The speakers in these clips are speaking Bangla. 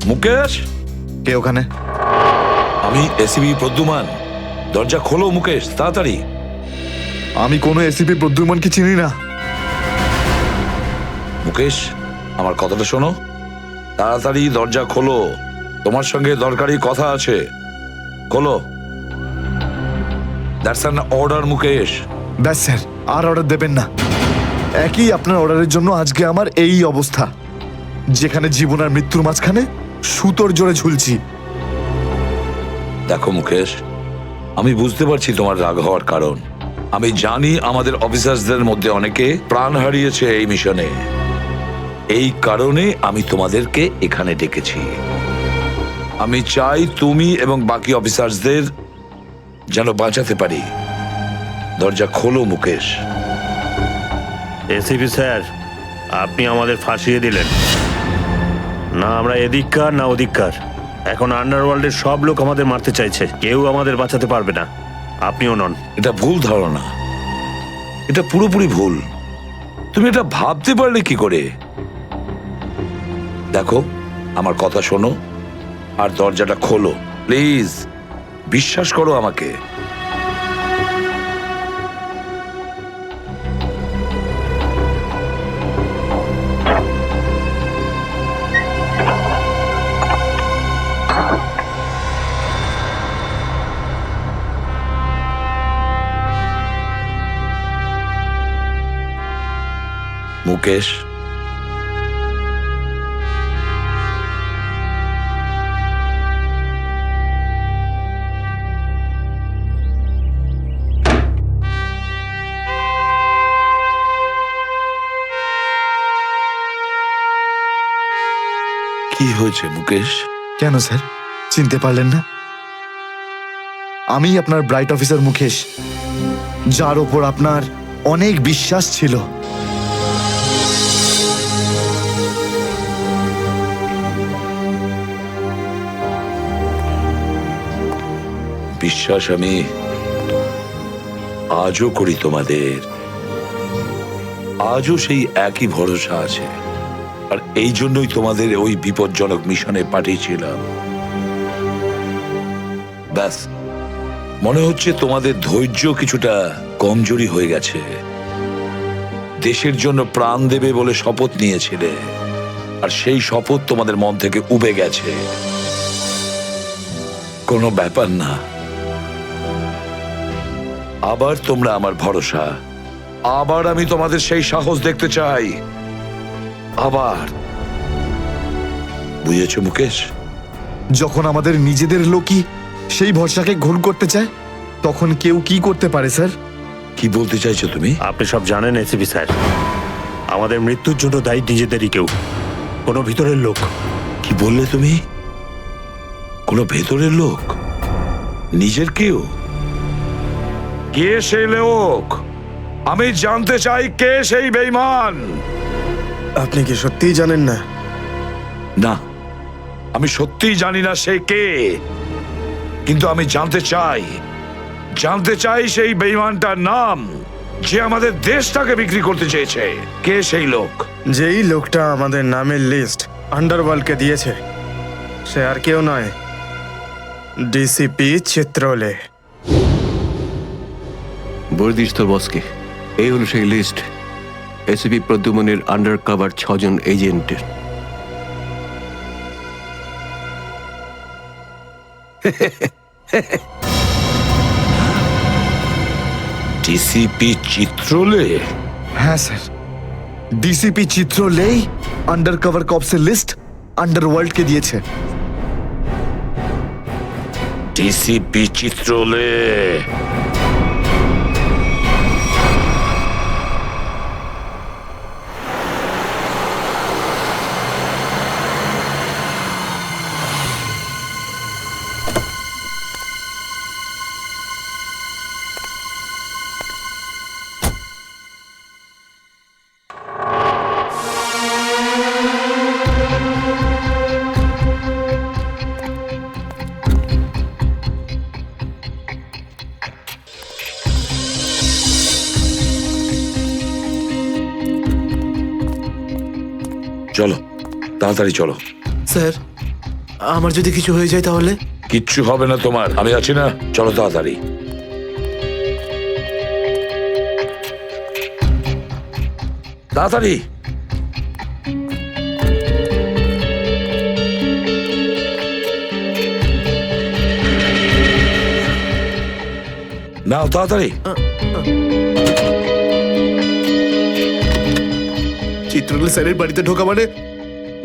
মুকেশ, কে ওখানে? আমি এসিপি প্রদ্যুমান। দরজা খোলো মুকেশ, তাড়াতাড়ি। আমি কোনো এসিপি প্রদ্যুমানকে চিনি না। মুকেশ, আমার কথাটা শোনো, তাড়াতাড়ি দরজা খোলো, তোমার সঙ্গে দরকারি কথা আছে। খোলো। That's an order Mukesh. ব্যাস স্যার, আর অর্ডার দেবেন না। একই আপনার অর্ডারের জন্য আজকে আমার এই অবস্থা, যেখানে জীবন আর মৃত্যুর মাঝখানে সুতোর জোরে ঝুলছি। দেখো মুকেশ, আমি বুঝতে পারছি তোমার রাগ হওয়ার কারণ। আমি জানি আমাদের অফিসারদের মধ্যে অনেকে প্রাণ হারিয়েছে এই মিশনে। এই কারণে আমি তোমাদেরকে এখানে ডেকেছি। আমি চাই তুমি এবং বাকি অফিসারদের যেন বাঁচাতে পারি। দরজা খোলো মুকেশ। এসিপি স্যার, আপনি আমাদের ফাঁসিয়ে দিলেন। না আমরা এদিককার না ওদিককার। এখন আন্ডারওয়ার্ল্ডের সব লোক আমাদের মারতে চাইছে, কেউ আমাদের বাঁচাতে পারবে না, আপনিও নন। এটা ভুল ধারণা, এটা পুরোপুরি ভুল। তুমি এটা ভাবতে পারলে কি করে? দেখো, আমার কথা শোনো আর দরজাটা খোলো প্লিজ। বিশ্বাস করো আমাকে। মুকেশ, কি হয়েছে মুকেশ? কেন স্যার, চিনতে পারলেন না? আমি আপনার ব্রাইট অফিসার মুকেশ, যার ওপর আপনার অনেক বিশ্বাস ছিল। বিশ্বাস আমি আজও করি তোমাদের। আজও সেই একই ভরসা আছে, আর এই জন্যই তোমাদের ওই বিপজ্জনক মিশনে পাঠিয়েছিলাম। ব্যাস, মনে হচ্ছে তোমাদের ধৈর্য কিছুটা কমজোরি হয়ে গেছে। দেশের জন্য প্রাণ দেবে বলে শপথ নিয়েছিলে, আর সেই শপথ তোমাদের মন থেকে উবে গেছে। কোনো ব্যাপার না, আবার তোমরা আমার ভরসা। আবার আমি তোমাদের সেই সাহস দেখতে চাই। আবার। বুঝেছো মুকেশ? যখন আমাদের নিজেদের লোকই সেই ভরসাকে ঘোল করতে চায়, তখন কেউ কি করতে পারে স্যার? কি বলতে চাইছো তুমি? আপনি সব জানেন এসিপি স্যার, আমাদের মৃত্যুর জন্য দায়ী নিজেদেরই কেউ, কোনো ভিতরের লোক। কি বললে তুমি? কোনো ভেতরের লোক? নিজের কেউ? কে সেই লোক? আমি জানতে চাই কে সেই বেঈমান। আপনি কি সত্যিই জানেন না? না, আমি সত্যিই জানি না সে কে, কিন্তু আমি জানতে চাই সেই বেঈমানটার নাম, যে আমাদের দেশটাকে বিক্রি করতে চেয়েছে। কে সেই লোক? যেই লোকটা আমাদের নামের লিস্ট আন্ডারওয়ার্ল্ডকে দিয়েছে, সে আর কেউ নয়, ডিসিপি চিত্রলে। বলে দিস তোর বসকে, এই হলো সেই লিস্ট এসিপি প্রদ্যুমনের আন্ডার কভার 6 জন এজেন্টের। ডিসিপি চিত্রলে? হ্যাঁ স্যার, ডিসিপি চিত্রলেই আন্ডার কভার কপসের লিস্ট আন্ডারওয়ার্ল্ডকে দিয়েছে। ডিসিপি চিত্রলে? চলো, তাড়াতাড়ি চলো। স্যার, আমার যদি কিছু হয়ে যায় তাহলে? কিচ্ছু হবে না তোমার, আমি আছি না। চলো তাড়াতাড়ি। তাড়াতাড়ি। নাও তাড়াতাড়ি। চিত্রলেখ স্যারের বাড়িতে ঢোকা মানে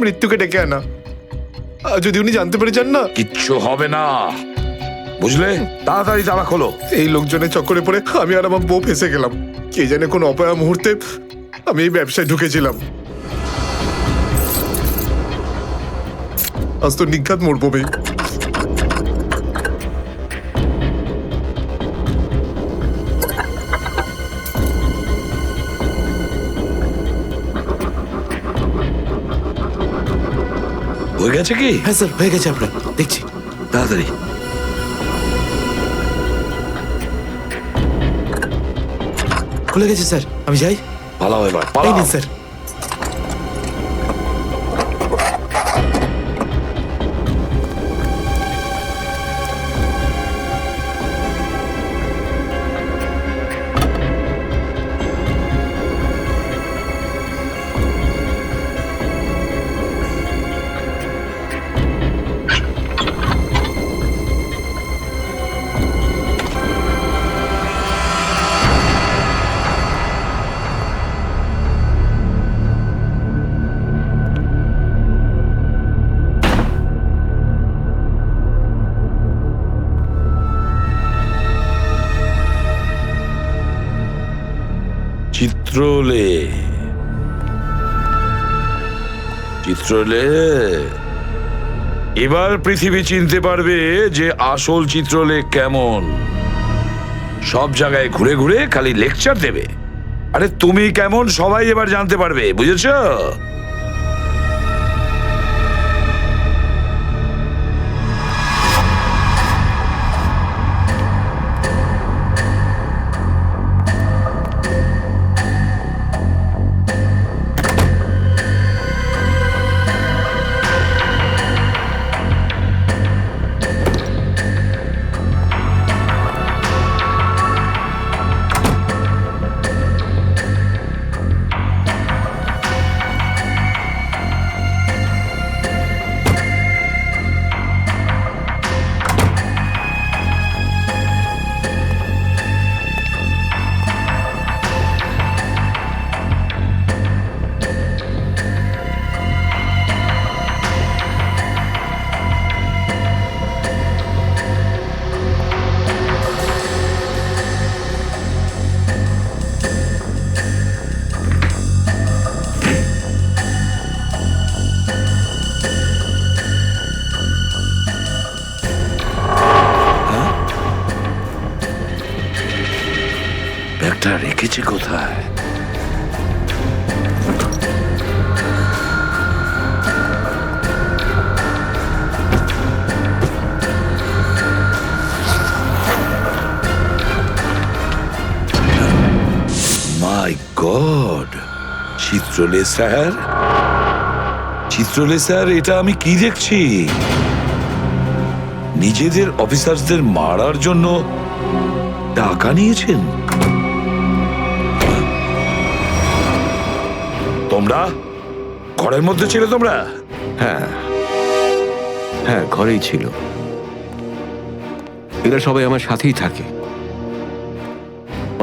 মৃত্যুকে ডেকে আনা। আর যদি উনি জানতে পেরে যান না, কিচ্ছু হবে না, বুঝলে? তাড়াতাড়ি তালা খোলো। এই লোকজনের চক্করে পড়ে আমি আর আমার বউ ফেসে গেলাম। কে জানে কোন অপয়া মুহূর্তে আমি এই ব্যবসায় ঢুকেছিলাম। আজ তো নিঘাত মরবো ভাই। হয়ে গেছে কি? হ্যাঁ স্যার, হয়ে গেছে। আপনার দেখছি। তাড়াতাড়ি। খুলে গেছে স্যার, আমি যাই। পালাও এবার, এই পালাও। নিন স্যার। চিত্রলে, চিত্রলে, এবার পৃথিবী চিনতে পারবে যে আসল চিত্রলেখ কেমন। সব জায়গায় ঘুরে ঘুরে খালি লেকচার দেবে। আরে তুমি কেমন সবাই এবার জানতে পারবে, বুঝেছো? ব্যাগটা রেখেছে কোথায়? মাই গড, চিত্রলে স্যার, চিত্রলে স্যার, এটা আমি কি দেখছি? নিজেদের অফিসারদের মারার জন্য টাকা নিয়েছেন তোমরা? ঘরের মধ্যে ছিল তোমরা? হ্যাঁ হ্যাঁ, ঘরেই ছিল। এরা সবাই আমার সাথেই থাকে।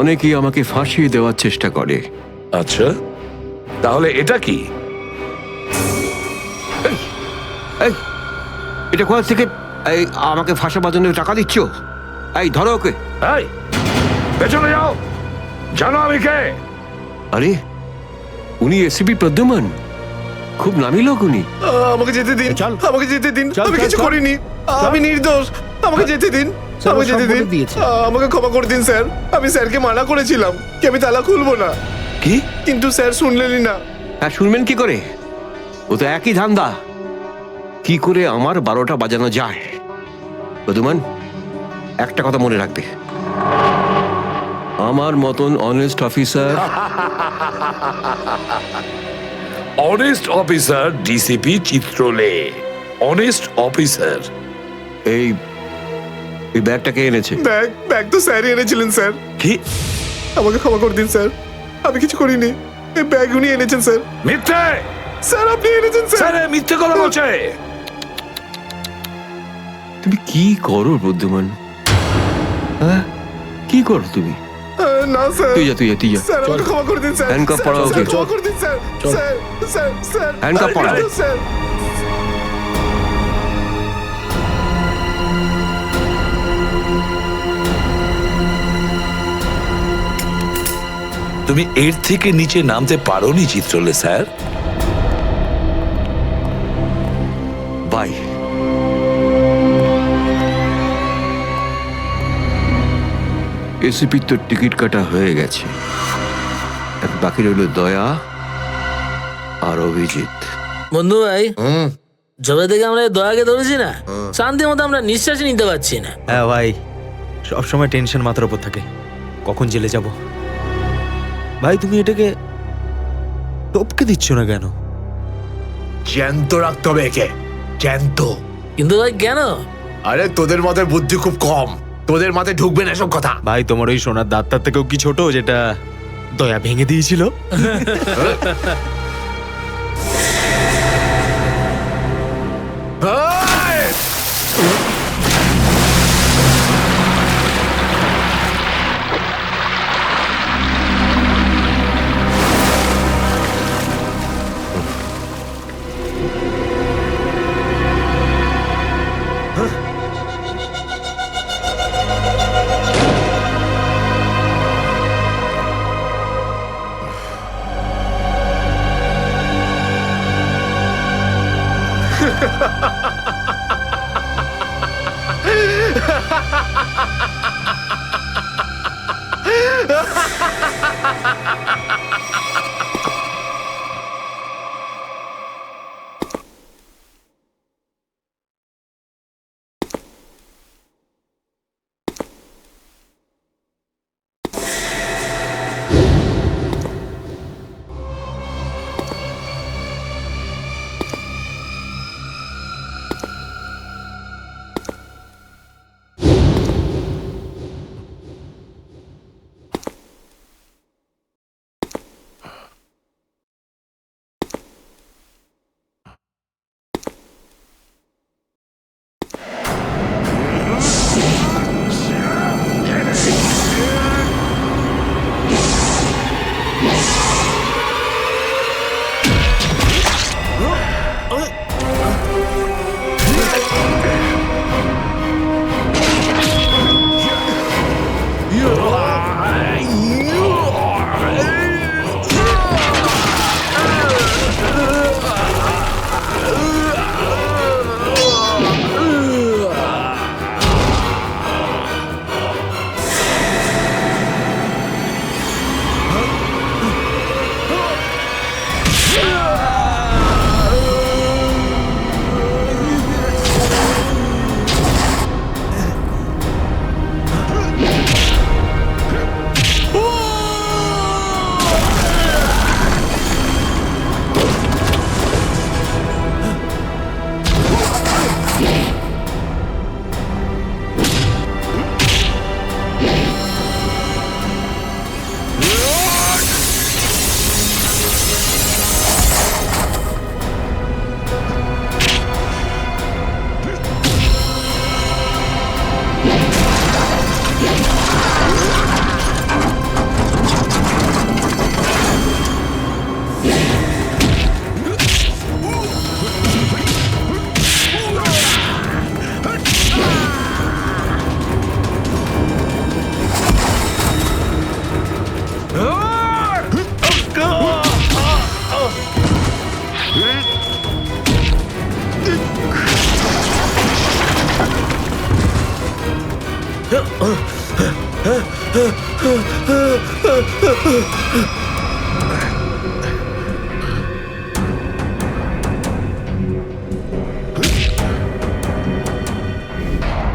অনেকেই আমাকে ফাঁসিয়ে দেওয়ার চেষ্টা করে। আচ্ছা, তাহলে এটা কি? এই, এটা কোথা থেকে এই আমাকে ফাঁসাবার জন্য টাকা দিচ্ছ? এই ধরো ওকে। এই, পেছনে যাও, জানো আমি কে? আরে, উনি এসিপি প্রদ্যুমান, খুব নামি লোক উনি। আমাকে যেতে দিন, চল। আমাকে যেতে দিন। চল, আমি চল, কিছু চল। করিনি, আমি নির্দোষ। আমাকে যেতে দিন, স্যার, ও আমাকে যেতে সব দিন। বলে দিয়েছে। আমাকে ক্ষমা করে দিন স্যার। আমি স্যারকে মানা করেছিলাম কি আমি তালা খুলবো না, কি? কিন্তু স্যার শুনলেনই না। হ্যাঁ, শুনবেন কি করে? ও তো একই ধান্দা। কি করে আমার 12টা বাজানো যায়? প্রদ্যুমান, একটা কথা মনে রাখবে, আমার মতন honest officer, honest officer DCP Chitrole, honest officer. এই এই ব্যাগটা কে এনেছে? ব্যাগ তো স্যারই এনেছিলেন স্যার। কি আমাকে ক্ষমা করে দিন স্যার, আমি কিছু করিনি। এই ব্যাগ উনি এনেছেন স্যার। মিথ্যে! স্যার আপনি এনেছেন স্যার। স্যার এ মিথ্যে কথা বলছে। তুমি কি করো বুদ্ধিমান? হ্যাঁ, কি করো তুমি? না স্যার, তুই যা তুই যা। স্যার আমাকে ক্ষমা করে দিন স্যার। হ্যান্ডকাফ স্যার, পরাও স্যার, ওকে। ক্ষমা করে দিন sir. Sir sir sir handcuff পরাও। স্যার। তুমি এর থেকে নিচে নামতে পারোনি চিত্রলে স্যার। বাই। এসিপির তো টিকিট কাটা হয়ে গেছে, এখন বাকি রইল দয়া আর অভিজিৎ। বন্ধু ভাই, যবে থেকে আমরা এই দয়াকে ধরেছি না, শান্তি মতো আমরা নিঃশ্বাসই নিতে পারছি না। হ্যাঁ ভাই, সব সময় টেনশন মাথার উপর থাকে, কখন জেলে যাব। ভাই তুমি এটাকে টপকে দিচ্ছ না কেন? জ্যান্ত রাখতে হবে একে, জ্যান্ত। কিন্তু ভাই কেন? আরে তোদের মাথায় বুদ্ধি খুব কম, তোদের মাথায় ঢুকবে না এসব কথা। ভাই তোমার ওই সোনার দাঁতটার থেকেও কি ছোট যেটা দয়া ভেঙে দিয়েছিল?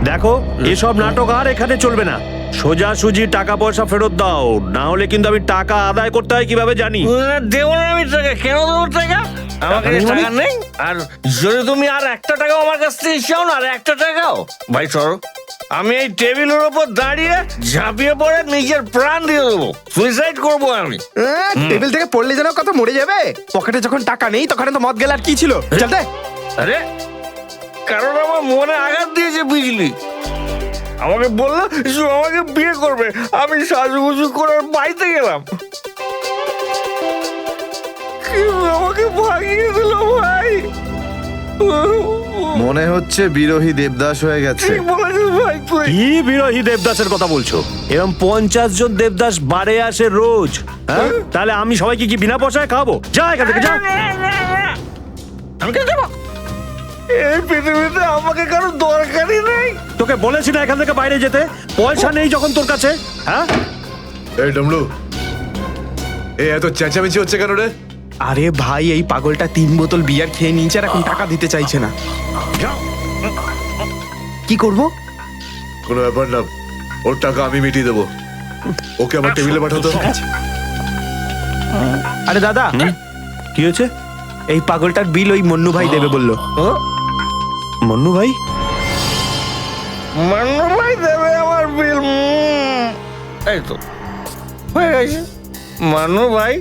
দেখো, এসব নাটক আর এখানে চলবে না। সোজাসুজি টাকা পয়সা ফেরত দাও, না হলে কিন্তু আমি টাকা আদায় করতে হয় কিভাবে জানি। দেবো না আমি টাকা, কেন দেবো টাকা? আমাকে টাকা নেই, আর যদি তুমি আর একটা টাকাও আমার কাছ থেকে চাও না, আর একটা টাকাও, ভাই সরো, আমি এই টেবিলের উপর দাঁড়িয়ে ঝাঁপিয়ে পড়ে নিজের প্রাণ দিয়ে দেবো, সুইসাইড করবো আমি। টেবিল থেকে পড়লে যেন কত মরে যাবে। পকেটে যখন টাকা নেই তখন তো মদ গেলে আর কি ছিল। চল দে। আরে কারণ আমার মনে আঘাত দিয়েছে বিজলি, আমাকে বললো যে আমাকে বিয়ে করবে, আমি সাজুগুজু করে বাড়িতে গেলাম, কিন্তু আমাকে ভাগিয়ে দিল ভাই। মনে হচ্ছে বিরোহী দেবদাস হয়ে গেছে। ঠিক বলেছিস ভাই তুই। কি বিরোহী দেবদাসের কথা বলছো? এরকম 50 জন দেবদাস বাড়ে আসে রোজ, হ্যাঁ? তাহলে আমি সবাইকে কি বিনা পয়সায় খাবো? যা এখান থেকে যা। আমি কেন যাবো? এই পৃথিবীতে আমাকে কারো দরকারই নেই। তোকে বলেছি না এখান থেকে বাইরে যেতে? পয়সা নেই যখন তোর কাছে, হ্যাঁ? এই ডমরু, এই এত চেঁচামেচি হচ্ছে কেন রে? আরে ভাই, এই পাগলটা 3 বোতল বিয়ার খেয়ে নিয়েছে আর এখন টাকা দিতে চাইছে না। কি করব? কোনো ব্যাপার না, ওর টাকা আমি মিটিয়ে দেবো। ওকে আমার টেবিলে পাঠাতো। আরে দাদা, কি হয়েছে? এই পাগলটার বিল ওই মন্নু ভাই দেবে বললো। মন্নু ভাই? মান্নু ভাই দেবে আমার বিল। এই তো হয়ে গেছে। মান্নু ভাই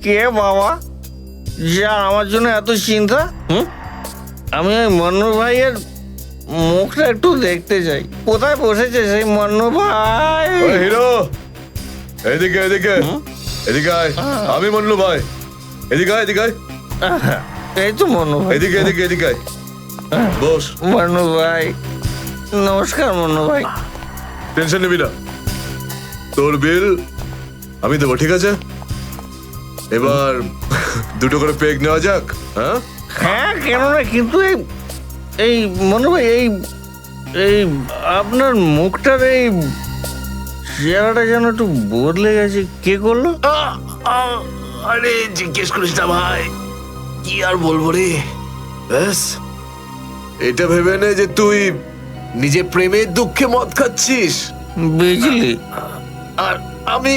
কে বাবা, যা আমার জন্য এত চিন্তা? আমি ওই মান্নু ভাইয়ের মুখটা একটু দেখতে চাই। কোথায় বসেছে সেই মান্নু ভাই? ওই হিরো, এদিকে এদিকে এদিকে আয়। আমি মন্নু ভাই, এদিকে আয়, এদিকে আয়। এই তো মান্নু ভাই। এদিকে এদিকে এদিকে আয়। বস। মান্নু ভাই নমস্কার। মান্নু ভাই টেনশন নিবি না, তোর বিল আমি দেবো, ঠিক আছে? এবার দুটো করে পেগ নেওয়া যাক। হ্যাঁ হ্যাঁ, কেন না, কিন্তু এই মনে ভাই এই আপনার মুখটার এই চেহারাটা যেন একটু বদলে গেছে। কে করলো? আরে জিজ্ঞেস করিস না ভাই, কি আর বলবো রে। ব্যাস, এটা ভেবে নে যে তুই নিজে প্রেমের দুঃখে মদ খাচ্ছিস, বিজলি, আর আমি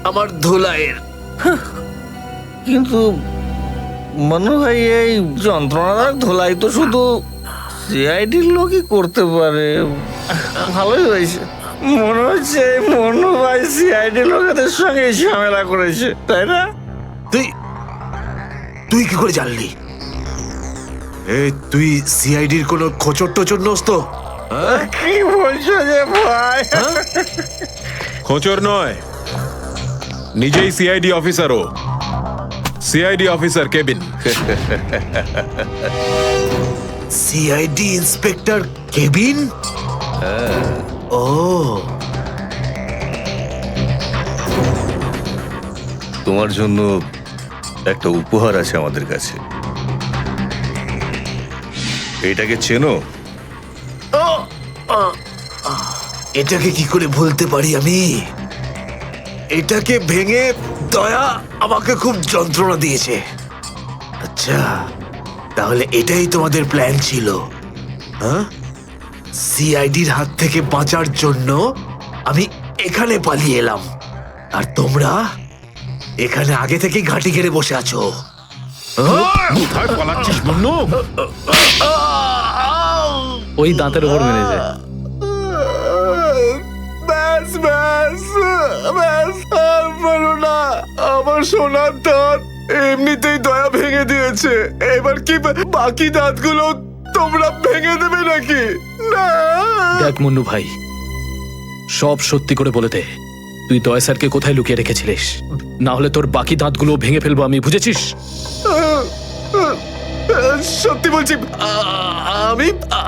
আমার ধুলাইয়ের। কিন্তু মনে হয় এই যন্ত্রণাদায়ক ধোলাই তো শুধু সিআইডির লোকই করতে পারে। ভালোই হয়েছে, মনে হচ্ছে এই মনু ভাই সিআইডি লোকেদের সঙ্গে ঝামেলা করেছে, তাই না? তুই তুই কি করে জানলি? তুই সিআইডির কোনো খোঁচর টোচর নোস তো? কি বলছো যে ভাই? খোঁচর নয়, নিজেই সিআইডি অফিসারও। CID officer cabin. CID inspector cabin? ও, তোমার জন্য একটা উপহার আছে আমাদের কাছে, এটাকে চেনো? এটাকে কি করে ভুলতে পারি আমি? এটাকে ভেঙে দয়া আমাকে খুব যন্ত্রণা দিয়েছে। আচ্ছা, তাহলে এটাই তোমাদের প্ল্যান ছিল, হ্যাঁ? সিআইডির হাত থেকে বাঁচার জন্য আমি এখানে পালিয়ে এলাম, আর তোমরা এখানে আগে থেকে ঘাঁটি ঘেরে বসে আছো। কোথায় পালাচ্ছিস মন্নু? ওই দাঁতের উপর মেরেছে। ব্যাস ব্যাস ব্যাস, আর বলো না। আমার সোনার দাঁত এমনিতেই দয়া ভেঙে দিয়েছে, এবার কি বাকি দাঁতগুলো তোমরা ভেঙে দেবে নাকি? না। দেখ মুন্নু ভাই, সব সত্যি করে বলে দে, তুই দয়া স্যারকে কোথায় লুকিয়ে রেখেছিলিস? না হলে তোর বাকি দাঁতগুলো ভেঙে ফেলবো আমি, বুঝেছিস? সত্যি বলছি, আমি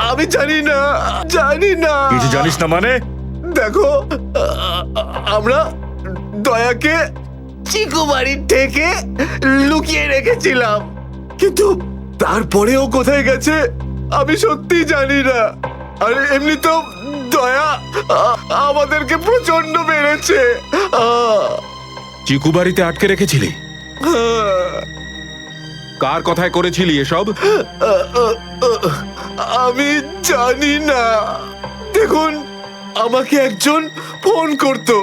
আমি জানি না, জানি না। কিছু জানিস না মানে? দেখো, আমরা দয়াকে চিকু বাড়ির থেকে লুকিয়ে রেখেছিলাম, কিন্তু তারপরেও কোথায় গেছে আমি সত্যি জানি না। আর এমনি তো দয়া আমাদেরকে প্রচন্ড মেরেছে। চিকু বাড়িতে আটকে রেখেছিলি? কার কথায় করেছিলি এসব? আমি জানি না। দেখুন, আমাকে একজন ফোন করতো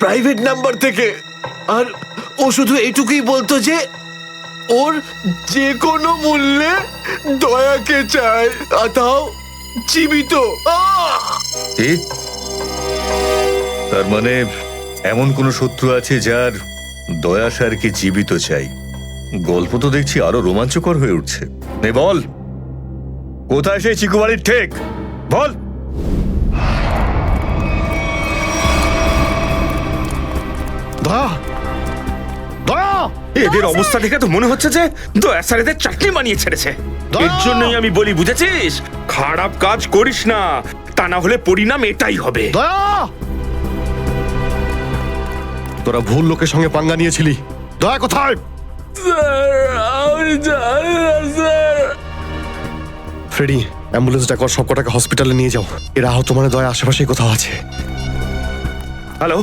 প্রাইভেট নাম্বার থেকে, আর ও শুধু এইটুকুই বলতো যে ওর যে কোনো মূল্যে দয়াকে চায়, তাও জীবিত। কি? তার মানে এমন কোন শত্রু আছে যার দয়া স্যারকে জীবিত চাই? গল্প তো দেখছি আরো রোমাঞ্চকর হয়ে উঠছে। নে বল, কোথায় সেই চিকুবাড়ির ঠেক? বল। দয়া দয়া, এদের অবস্থা দেখে তো মনে হচ্ছে যে দয়া স্যার এদের চাটনি বানিয়ে ছেড়েছে। এর জন্যই আমি বলি, বুঝেছিস, খারাপ কাজ করিস না, তা না হলে পরিণাম এটাই হবে। তোরা ভুল লোকের সঙ্গে পাঙ্গা নিয়েছিলি। দয়া কোথায়? আমি জানি না স্যার। ফ্রেডি, অ্যাম্বুলেন্স ডাকো, সব কটাকে হসপিটালে নিয়ে যাও। এরা আহত মানে দয়া আশেপাশে কোথাও আছে। হ্যালো,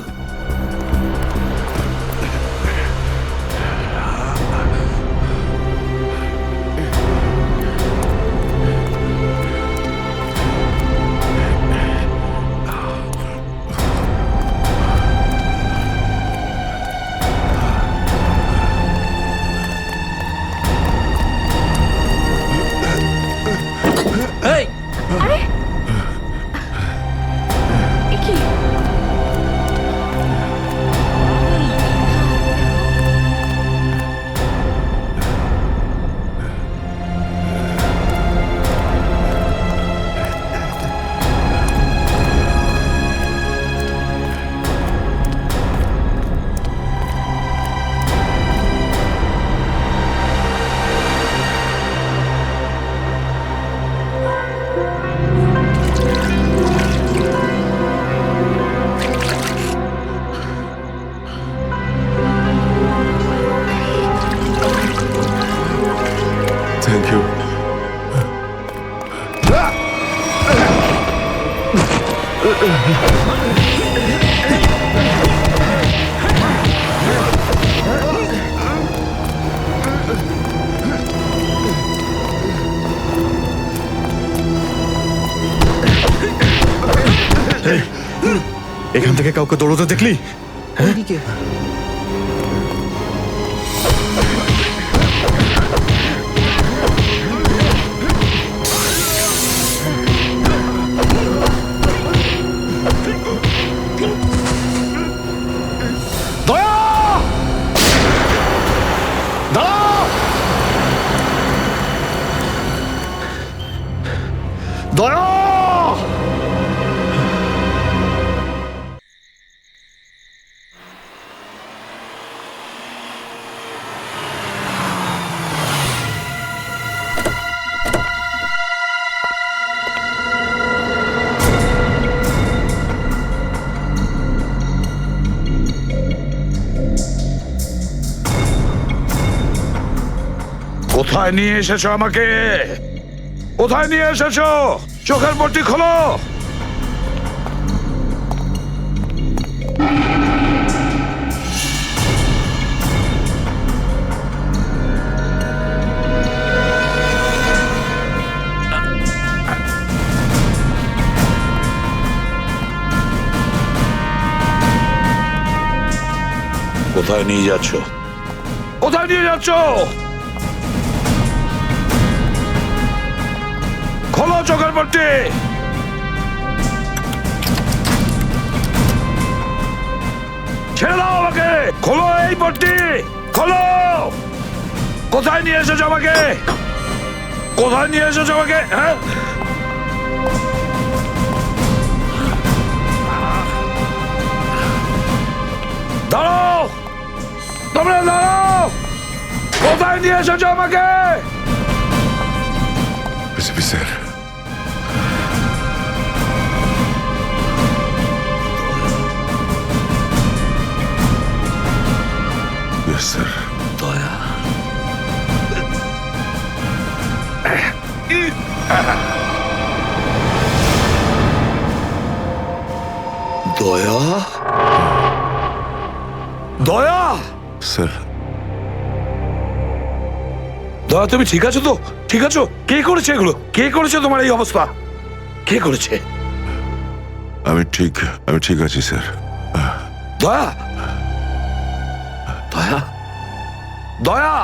এই, কি থ্যাংক ইউ। এখান থেকে কাউকে দৌড়তে দেখলি? কোথায় নিয়ে এসেছো আমাকে? কোথায় নিয়ে এসেছো? চোখের পট্টি খোলো। কোথায় নিয়ে যাচ্ছ? কোথায় নিয়ে যাচ্ছ? খোলো চোখের পট্টি। ছেড়ে দাও আমাকে। খোলো এই পট্টি, খোলো। কোথায় নিয়ে এসেছো আমাকে? কোথায় নিয়ে এসেছো আমাকে? হ্যাঁ, দাঁড়াও, তোমরা দাঁড়াও। কোথায় নিয়ে এসেছো আমাকে? স্যার, স্যার, দয়া, দয়া, দয়া, স্যার, দয়া, তুমি ঠিক আছো তো? ঠিক আছো? কে করেছে এগুলো? কে করেছে তোমার এই অবস্থা? কে করেছে? আমি ঠিক আছি স্যার। দয়া, দয়া, দয়া,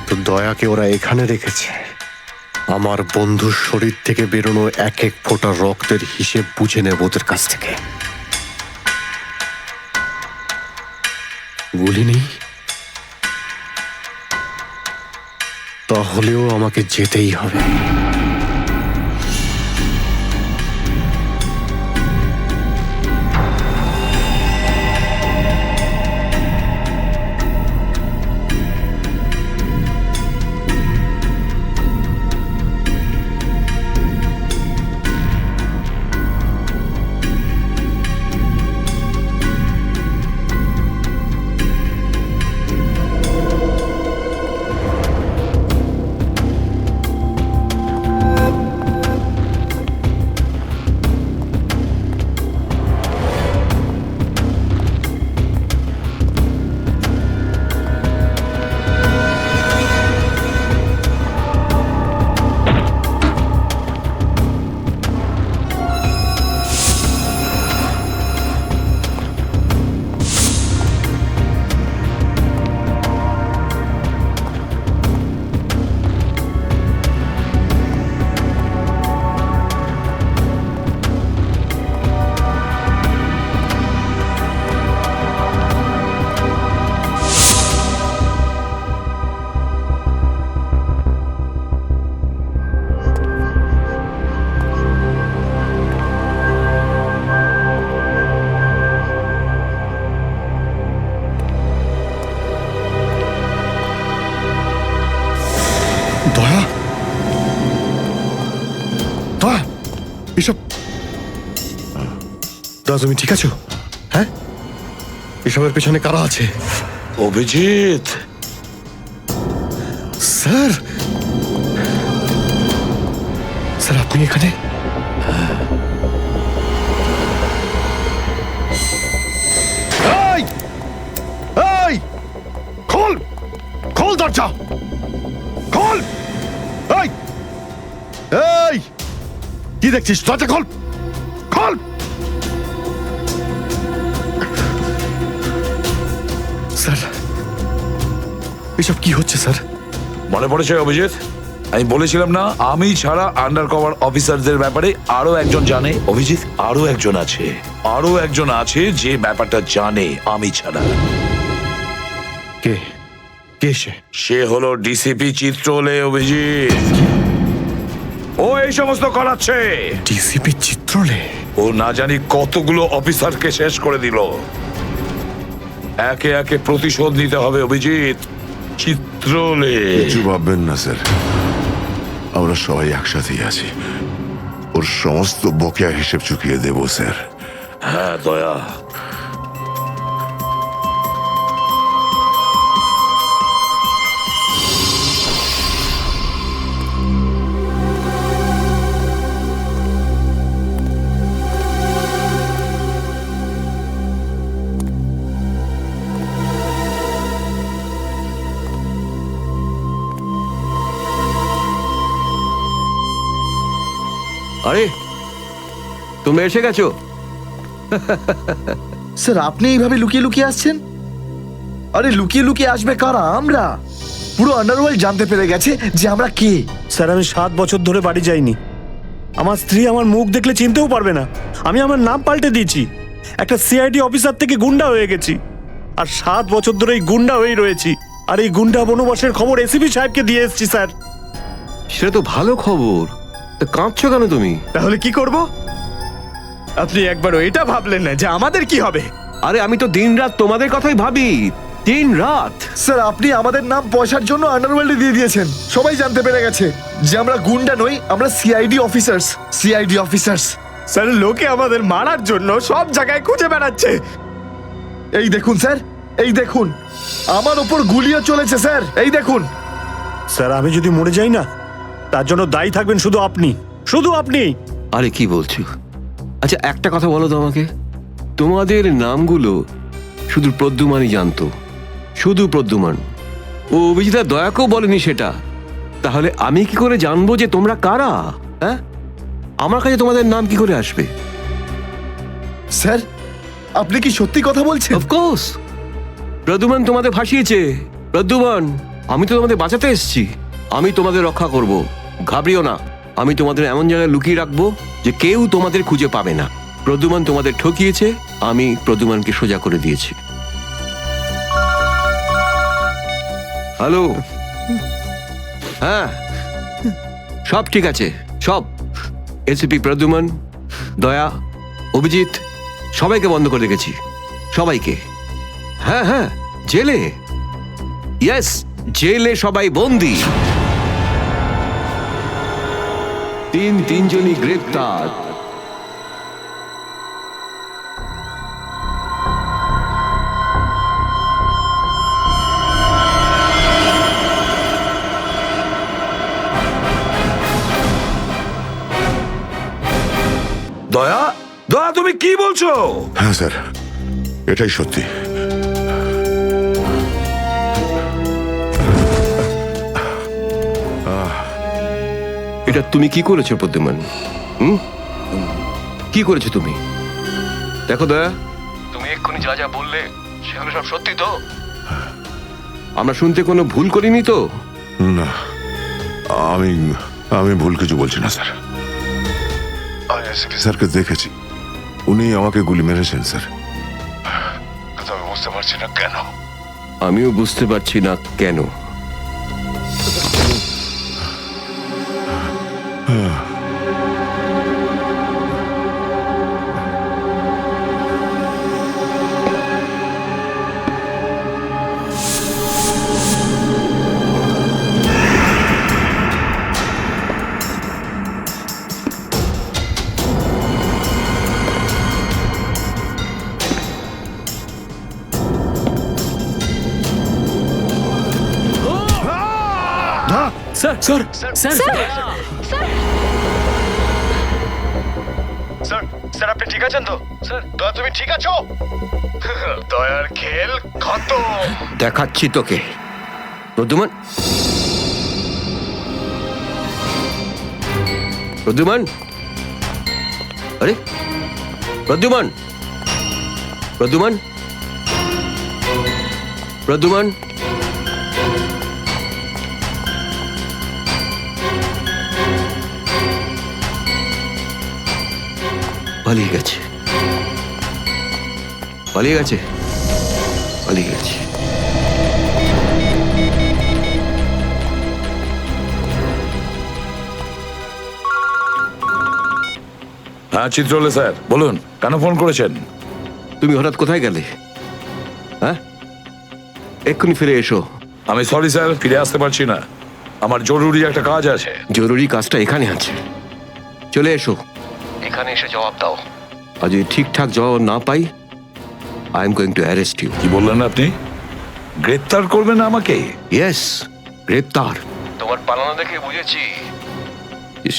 তো দয়াকে ওরা এখানে রেখেছে আমার বন্ধুর শরীর থেকে বেরোনো এক এক ফোঁটা রক্তের হিসেব বুঝে নেব ওদের কাছ থেকে। গুলি নেই, তাহলেও আমাকে যেতেই হবে। দয়া, দয়া, এসব দয়া, তুমি ঠিক আছো? হ্যাঁ, এসবের পেছনে কারা আছে? অভিজিৎ, স্যার, স্যার আপনি এখানে? এই, এই, খোল, খোল দরজা, খোল! এই, এই, কি দেখছিস? দরজা খোল, খোল! স্যার, এসব কি হচ্ছে স্যার? মনে পড়েছে অভিজিৎ? আমি বলেছিলাম না, আমি ছাড়া আন্ডার কভার অফিসারদের ব্যাপারে আরো একজন জানে। অভিজিৎ, আরো একজন আছে, আরো একজন আছে যে ব্যাপারটা জানে আমি ছাড়া। কে? কে সে? সে হলো ডিসিপি চিত্রলে। অভিজিৎ, ও এই সমস্ত করাচ্ছে। ডিসিপি চিত্রলে? ও না জানি কতগুলো অফিসারকে শেষ করে দিল। একে একে প্রতিশোধ নিতে হবে অভিজিৎ। চিত্রলে, কিছু ভাববেন না স্যার, আমরা সবাই একসাথেই আছি। ওর সমস্ত বকেয়া হিসেব চুকিয়ে দেব স্যার। হ্যাঁ দয়া, আরে তুমি এসে গেছো? স্যার, আপনি এইভাবে লুকিয়ে লুকিয়ে আসছেন? আরে লুকিয়ে লুকিয়ে আসবে কারা? আমরা। পুরো আন্ডারওয়ার্ল্ড জানতে পেরে গেছে যে আমরা কে। স্যার, আমি 7 বছর ধরে বাড়ি যাইনি। আমার স্ত্রী আমার মুখ দেখলে চিনতেও পারবে না। আমি আমার নাম পাল্টে দিয়েছি, একটা সিআইডি অফিসার থেকে গুন্ডা হয়ে গেছি। আর 7 বছর ধরে এই গুন্ডা হয়েই রয়েছি। আর এই গুন্ডা বনবাসের খবর এসিপি সাহেবকে দিয়ে এসেছি স্যার। সেটা তো ভালো খবর, তা কাঁদছো কেন তুমি? তাহলে কি করব? আপনি একবারও এটা ভাবলেন না যে আমাদের কি হবে? আরে আমি তো দিনরাত তোমাদের কথাই ভাবি, দিনরাত। স্যার, আপনি আমাদের নাম পয়সার জন্য আন্ডারওয়ার্ল্ডে দিয়ে দিয়েছেন। সবাই জানতে পেরে গেছে যে আমরা গুন্ডা নই, আমরা CID officers. CID officers. Sir, লোকে আমাদের মারার জন্য সব জায়গায় খুঁজে বেড়াচ্ছে। এই দেখুন স্যার, এই দেখুন, আমার ওপর গুলিও চলেছে স্যার। এই দেখুন স্যার, আমি যদি মরে যাই না, তার জন্য দায়ী থাকবেন শুধু আপনি, শুধু আপনি। আরে কি বলছো? আচ্ছা একটা কথা বলো তো আমাকে, তোমাদের নামগুলো শুধু প্রদ্যুমানই জানতো, শুধু প্রদ্যুমান। ও অভিজিৎ দয়াকেও বলেনি সেটা। তাহলে আমি কি করে জানবো যে তোমরা কারা? হ্যাঁ, আমার কাছে তোমাদের নাম কি করে আসবে? স্যার, আপনি কি সত্যি কথা বলছেন? অফকোর্স, প্রদ্যুমান তোমাদের ফাঁসিয়েছে। প্রদ্যুমান, আমি তো তোমাদের বাঁচাতে এসেছি। আমি তোমাদের রক্ষা করব, ঘাবড়িও না। আমি তোমাদের এমন জায়গায় লুকিয়ে রাখবো যে কেউ তোমাদের খুঁজে পাবে না। প্রদ্যুমান তোমাদের ঠকিয়েছে, আমি প্রদ্যুমানকে সোজা করে দিয়েছি। হ্যালো, হ্যাঁ সব ঠিক আছে, সব। এসিপি প্রদ্যুমান, দয়া, অভিজিৎ সবাইকে বন্ধ করে রেখেছি, সবাইকে। হ্যাঁ হ্যাঁ, জেলে, ইয়েস, জেলে সবাই বন্দি। তিনজনই গ্রেপ্তার। দয়া, দয়া তুমি কি বলছো? হ্যাঁ স্যার, এটাই সত্যি। এটা তুমি কি করেছো প্রদ্যুমান? কি করেছো তুমি? দেখো দয়া, তুমি এক্ষুনি যা যা বললে সেগুলো সব সত্যি তো? আমরা শুনতে কোনো ভুল করিনি তো? না, আমি ভুল কিছু বলছি না স্যার। আমি এসপি স্যারকে দেখেছি, উনি আমাকে গুলি মেরেছেন স্যার। কিন্তু আমি বুঝতে পারছি না কেন। আমিও বুঝতে পারছি না কেন। Sir sir sir sir, sir আপনি ঠিক আছেন তো? স্যার, দয়া তুমি ঠিক আছো? দয়ার খেল খতম। দেখাচ্ছি তোকে প্রদ্যুমান। প্রদ্যুমান, আরে প্রদ্যুমান, প্রদ্যুমান, প্রদ্যুমান, পালিয়ে গেছে, পালিয়ে গেছে, পালিয়ে গেছে। হ্যাঁ চিত্রলে স্যার, বলুন কেন ফোন করেছেন? তুমি হঠাৎ কোথায় গেলে? হ্যাঁ, এক্ষুনি ফিরে এসো। আমি সরি স্যার, ফিরে আসতে পারছি না, আমার জরুরি একটা কাজ আছে। জরুরি কাজটা এখানে আছে, চলে এসো। এখানে এসে জবাব দাও। আর যদি ঠিকঠাক জবাব না পাই, I am going to arrest you. কি বললেন আপনি? গ্রেপ্তার করবেন আমাকে? ইয়েস, গ্রেপ্তার। তোমার পালানো দেখে বুঝেছি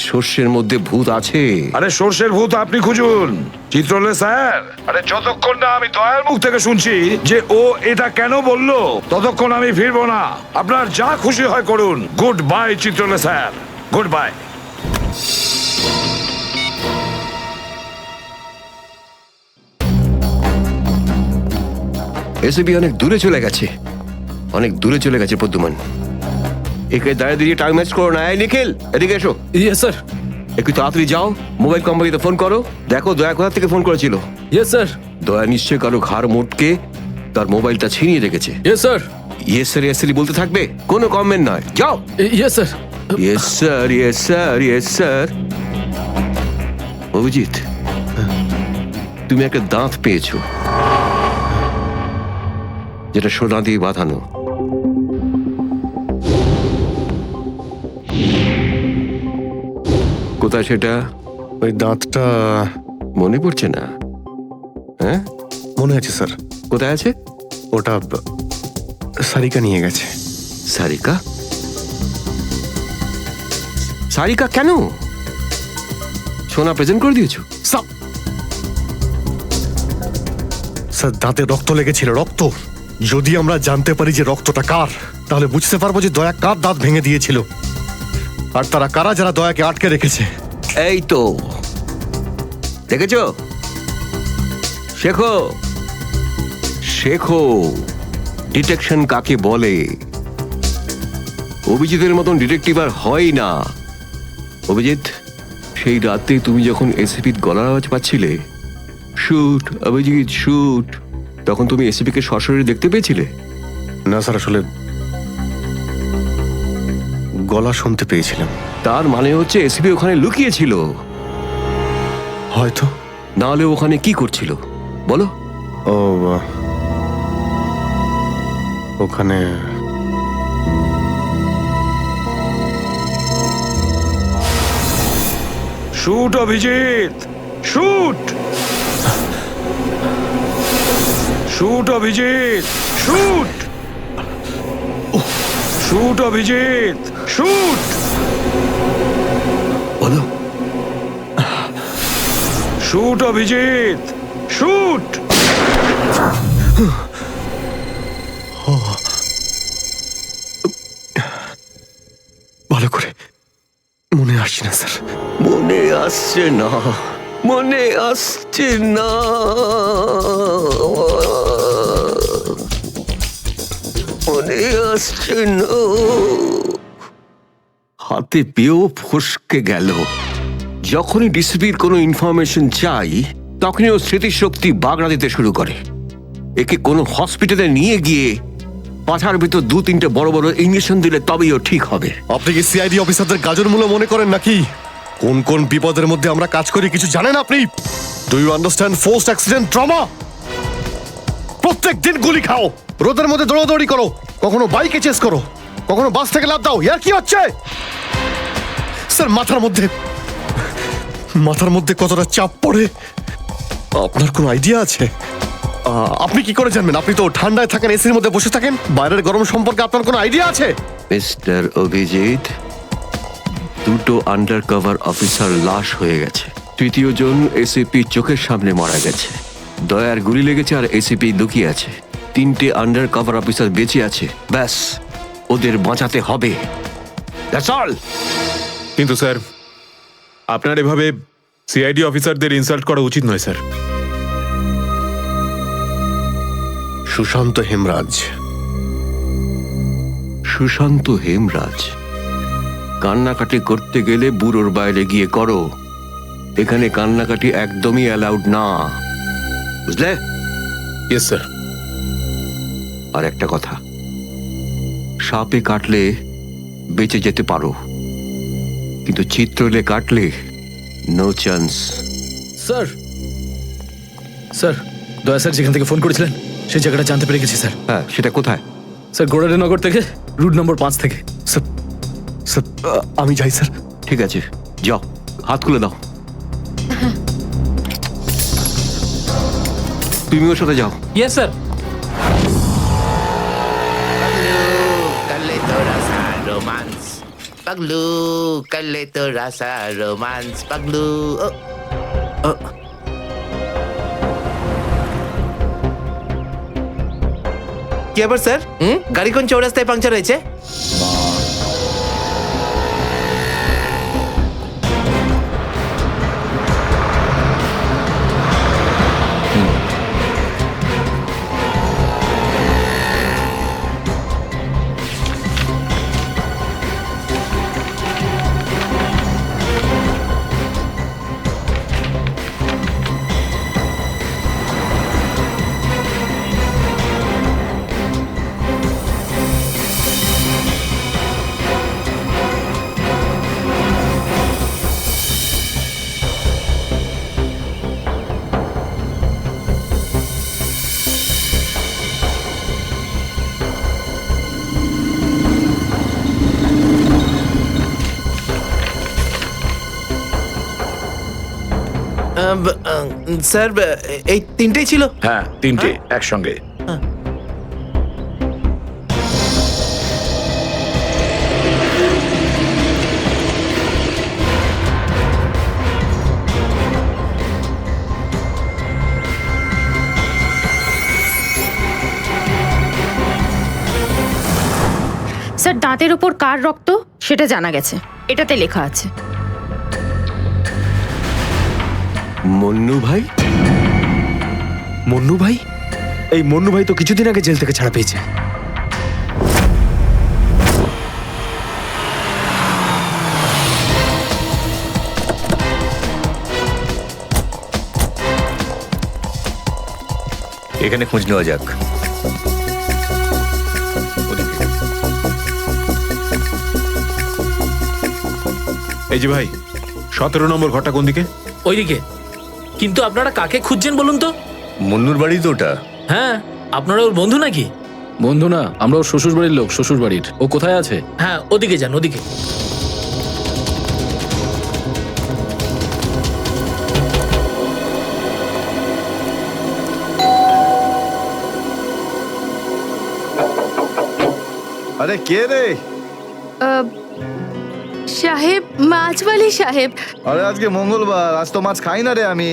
সর্ষের মধ্যে ভূত আছে। আরে সর্ষের ভূত আপনি খুঁজুন চিত্রলে স্যার। আরে যতক্ষণ না আমি দয়ার মুখ থেকে শুনছি যে ও এটা কেন বললো, ততক্ষণ আমি ফিরবো না। আপনার যা খুশি হয় করুন। Goodbye Chitrole sir, goodbye. SB অনেক দূরে চলে গেছে, অনেক দূরে চলে গেছে প্রদ্যুমান। একে দাঁড়িয়ে দিয়ে টাইম ওয়েস্ট করো না। এই নিখিল, এদিকে এসো। Yes sir. একটু তাড়াতাড়ি যাও, মোবাইল কোম্পানিতে ফোন করো, দেখো দয়া কোথা থেকে ফোন করেছিল। Yes sir. দয়া নিশ্চয় কারো ঘাড় মোটকে তার মোবাইলটা ছিনিয়ে রেখেছে। Yes sir. Yes sir, yes sir বলতে থাকবে, কোনো কমেন্ট নয়। যাও। Yes sir. Yes sir, yes sir, yes sir. Abhijit, তুমি একটা দাঁত পেয়েছো, যেটা সোনা দিয়ে বাঁধানো। কোথায় সেটা? ওই দাঁতটা মনে পড়ছে না? হ্যাঁ, মনে আছে স্যার। কোথায় আছে? ওটা সারিকা নিয়ে গেছে। সারিকা? সারিকা কেন? সোনা প্রেজেন্ট করে দিয়েছো? স্যার, দাঁতে রক্ত লেগেছিল, রক্ত। যদি আমরা জানতে পারি যে রক্তটা কার, তাহলে বুঝতে পারবো যে দয়া কার দাঁত ভেঙে দিয়েছিল, আর তারা কারা যারা দয়াকে আটকে রেখেছে। এই তো দেখেছো, শেখো শেখো। ডিটেকশন কাকে বলে। অভিজিতের মতন ডিটেকটিভ আর হয় না। অভিজিৎ, সেই রাতে তুমি যখন এসিপির গলার আওয়াজ পাচ্ছিলে, শুট অভিজিৎ শুট, তখন তুমি এসিপি কে সরাসরি দেখতে পেয়েছিলে? না স্যার, আসলে গলা শুনতে পেয়েছিলাম। তার মানে হচ্ছে এসিপি ওখানে লুকিয়ে ছিল। হয়তো। নাহলে ওখানে কি করছিল বলো? ও ওখানে shoot Abhijit, shoot, shoot Abhijit, shoot, shoot Abhijit, shoot, বলো। Shoot Abhijit, shoot. ভালো করে মনে আসছে না স্যার। মনে আসছে না, মনে আসছে না। মনে আসছে না। হাতে পেয়েও ফসকে গেল। যখনই ডিসিপির কোনো ইনফরমেশন চাই, তখনই ও স্মৃতিশক্তি বাগড়া দিতে শুরু করে। একে কোনো হসপিটালে নিয়ে গিয়ে পাছার ভিতর 2-3টে বড় বড় ইঞ্জেকশন দিলে তবেই ও ঠিক হবে। আপনি কি সিআইডি অফিসারদের গাজর মূল্য মনে করেন নাকি? কোন কোন বিপদের মধ্যে আমরা কাজ করি কিছু জানেন আপনি? Do you understand forced accident trauma? প্রত্যেক দিন গুলি খাও, রোদের মধ্যে দৌড়াদৌড়ি করো, কখনো বাইকে চেস করো, কখনো বাস থেকে লাফ দাও। ইয়ার কি হচ্ছে স্যার? মাথার মধ্যে কতটা চাপ পড়ে আপনার কোনো আইডিয়া আছে? আপনি কি করে জানবেন? আপনি তো ঠান্ডায় থাকেন, এসির মধ্যে বসে থাকেন। বাইরের গরম সম্পর্কে আপনার কোনো আইডিয়া আছে? মিস্টার অভিজিৎ, 2টো আন্ডার কভার অফিসার লাশ হয়ে গেছে। 3য় জন এসিপি চোখের সামনে মারা গেছে। দয়ার গুলি লেগেছে আর এসিপি লুকিয়ে আছে। 3টে আন্ডার কভার অফিসার বেঁচে আছে। ব্যাস, ওদের বাঁচাতে হবে। That's all. কিন্তু স্যার, আপনার এভাবে সিআইডি অফিসারদের ইনসাল্ট করা উচিত নয় স্যার। সুশান্ত হেমরাজ। সুশান্ত হেমরাজ? কান্নাকাটি করতে গেলে বুড়োর বাইরে গিয়ে করো। এখানে কান্নাকাটি একদমই অ্যালাউড না, বুঝলে? Yes sir. আর একটা কথা, সাপে কাটলে বেঁচে যেতে পারো, কিন্তু চিত্রলে কাটলে নো চান্স। স্যার, স্যার, দয়া স্যার যেখান থেকে ফোন করেছিলেন সেই জায়গাটা জানতে পেরে গেছি স্যার। হ্যাঁ, সেটা কোথায়? স্যার, গোড়ারেনগর থেকে রুট নম্বর 5 থেকে। স্যার, আমি যাই স্যার। ঠিক আছে, যাও, হাত খুলে দাও। তুমি ওর সাথে যাও। Yes sir. Paglu, kalito rasa romance. Paglu. কি ব্যাপার স্যার? গাড়ি কোন চৌরাস্তায় পাংচার হয়েছে? স্যার, এই 3টেই ছিল? হ্যাঁ, 3টে একসঙ্গে। স্যার, দাঁতের ওপর কার রক্ত সেটা জানা গেছে, এটাতে লেখা আছে। মন্নু ভাই? মন্নু ভাই? এই মন্নু ভাই তো কিছুদিন আগে জেল থেকে ছাড়া পেয়েছে। এখানে খোঁজ নেওয়া যাক। এই যে ভাই, 17 নম্বর ঘরটা কোন দিকে? ওইদিকে। কিন্তু আপনারা কাকে খুঁজছেন বলুন তো? মুন্নুর বাড়ি তো ওটা। হ্যাঁ, আপনারা ওর বন্ধু নাকি? বন্ধু না, আমরা ওর শ্বশুর বাড়ির লোক। শ্বশুর বাড়ির। ও কোথায় আছে? হ্যাঁ, ওদিকে যান, ওদিকে। আরে কে রে? সাহেব, মাছওয়ালি সাহেব। আরে আজকে মঙ্গলবার, আজ তো মাছ খাই না রে আমি।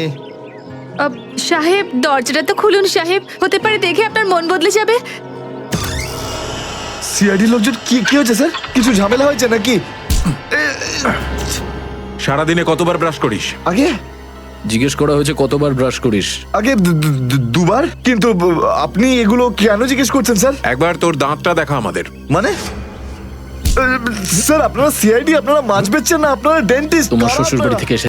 সাহেব, দরজাটা তো খুলুন সাহেব। হতে পারে দেখে আপনার মন বদলে যাবে। সিআইডি লোকজন কি কি হয়েছে স্যার? কিছু ঝামেলা হয়েছে নাকি? সারাদিনে কতবার ব্রাশ করিস? আগে জিজ্ঞেস করা হয়েছে কতবার ব্রাশ করিস। আগে দুবার। কিন্তু আপনি এগুলো কেন জিজ্ঞেস করছেন স্যার? একবার তোর দাঁতটা দেখা আমাদের। মানে স্যার, আপনারা সিআইডি, আপনারা মাছ বেচছেন না, আপনারা ডেন্টিস্ট? তোমার শ্বশুর বাড়ি থেকে এসে